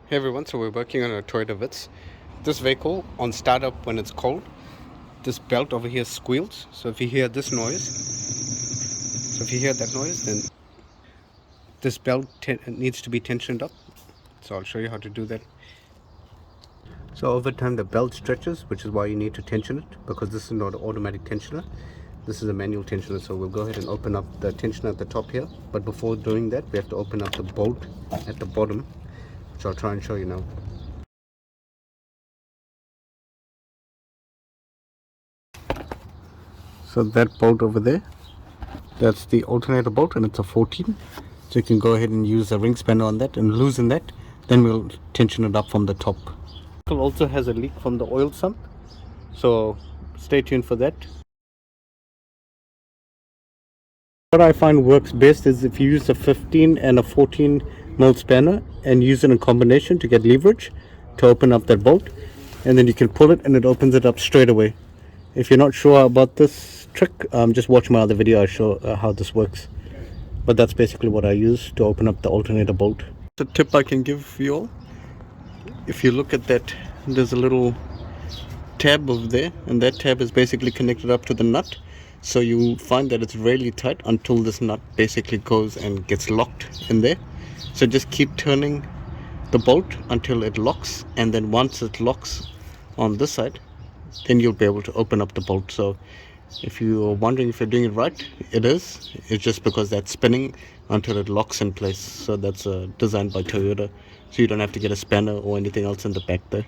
Hey everyone, so we're working on a Toyota Vitz. This vehicle, on startup when it's cold, this belt over here squeals. So if you hear this noise, then this belt needs to be tensioned up. So I'll show you how to do that. So over time the belt stretches, which is why you need to tension it, because this is not an automatic tensioner. This is a manual tensioner, so we'll go ahead and open up the tensioner at the top here. But before doing that, we have to open up the bolt at the bottom, which I'll try and show you now. So that bolt over there, that's the alternator bolt, and it's a 14. So you can go ahead and use a ring spanner on that and loosen that. Then we'll tension it up from the top. It also has a leak from the oil sump, so stay tuned for that. What I find works best is if you use a 15 and a 14 mil spanner and use it in combination to get leverage to open up that bolt, and then you can pull it and it opens it up straight away. If you're not sure about this trick, just watch my other video. I show how this works. But that's basically what I use to open up the alternator bolt. The tip I can give you all, if you look at that, there's a little tab over there, and that tab is basically connected up to the nut. So you find that it's really tight until this nut basically goes and gets locked in there. So just keep turning the bolt until it locks, and then once it locks on this side, then you'll be able to open up the bolt. So if you're wondering if you're doing it right, it is. It's just because that's spinning until it locks in place. So that's designed by Toyota, so you don't have to get a spanner or anything else in the back there.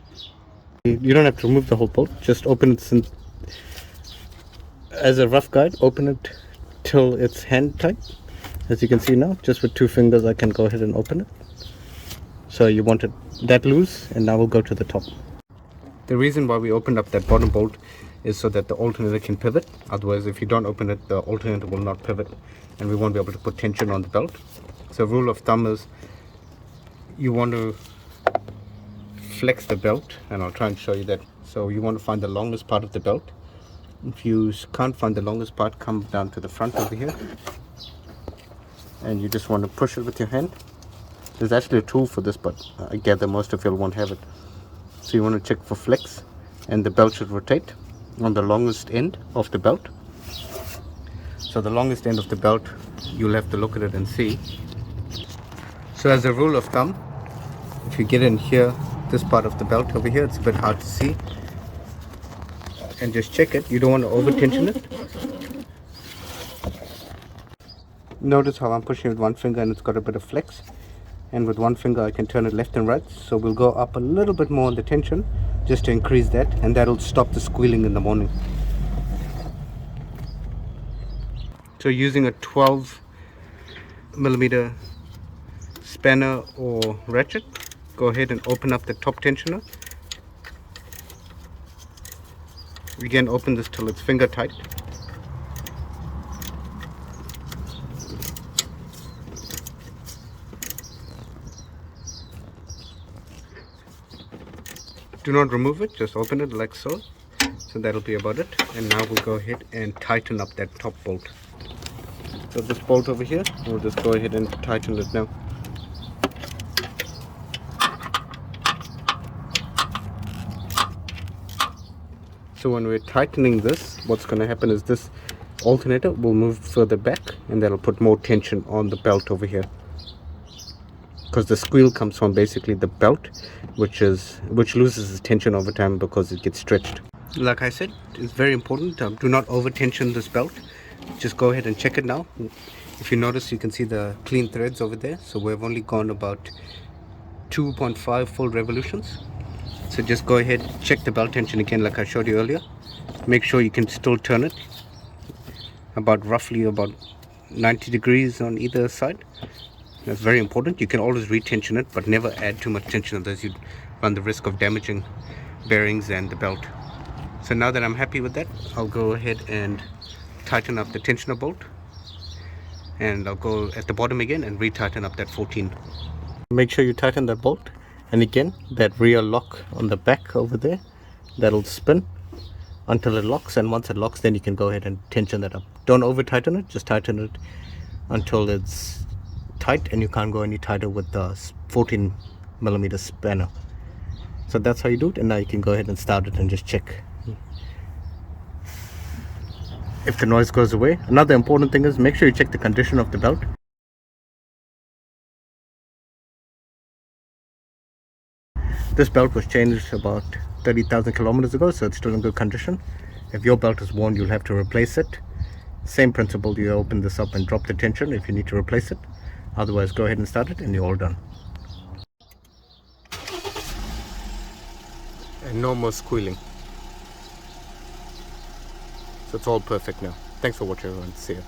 You don't have to remove the whole bolt, just open it as a rough guide. Open it till it's hand tight. As you can see now, just with 2 fingers I can go ahead and open it. So you want it that loose, and now we'll go to the top. The reason why we opened up that bottom bolt is so that the alternator can pivot. Otherwise, if you don't open it, the alternator will not pivot, and we won't be able to put tension on the belt. So rule of thumb is you want to flex the belt, and I'll try and show you that. So you want to find the longest part of the belt. If you can't find the longest part, come down to the front over here, and you just want to push it with your hand. There's actually a tool for this, but I gather most of you won't have it. So you want to check for flex, and the belt should rotate on the longest end of the belt. So the longest end of the belt, you'll have to look at it and see. So as a rule of thumb, if you get in here, this part of the belt over here, it's a bit hard to see, and just check it. You don't want to over tension it. Notice how I'm pushing with one finger and it's got a bit of flex, and with one finger I can turn it left and right. So we'll go up a little bit more on the tension just to increase that, and that'll stop the squealing in the morning. So using a 12 millimeter spanner or ratchet, go ahead and open up the top tensioner. Again, open this till it's finger tight. Do not remove it, just open it like so. So that'll be about it. And now we'll go ahead and tighten up that top bolt. So this bolt over here, we'll just go ahead and tighten it now. So when we're tightening this, what's going to happen is this alternator will move further back, and that'll put more tension on the belt over here. Because the squeal comes from basically the belt, which loses its tension over time because it gets stretched. Like I said, it's very important. Do not over tension this belt. Just go ahead and check it now. If you notice, you can see the clean threads over there. So we've only gone about 2.5 full revolutions. So just go ahead, check the belt tension again like I showed you earlier. Make sure you can still turn it roughly about 90 degrees on either side. That's very important. You can always retension it, but never add too much tension, otherwise you'd run the risk of damaging bearings and the belt. So now that I'm happy with that, I'll go ahead and tighten up the tensioner bolt, and I'll go at the bottom again and retighten up that 14. Make sure you tighten that bolt, and again that rear lock on the back over there, that'll spin until it locks, and once it locks, then you can go ahead and tension that up. Don't over tighten it, just tighten it until it's tight, and you can't go any tighter with the 14 millimeter spanner. So that's how you do it, and now you can go ahead and start it and just check if the noise goes away. Another important thing is make sure you check the condition of the belt. This belt was changed about 30,000 kilometers ago, so it's still in good condition. If your belt is worn, you'll have to replace it. Same principle, you open this up and drop the tension if you need to replace it. Otherwise, go ahead and start it and you're all done. And no more squealing. So it's all perfect now. Thanks for watching everyone. See ya.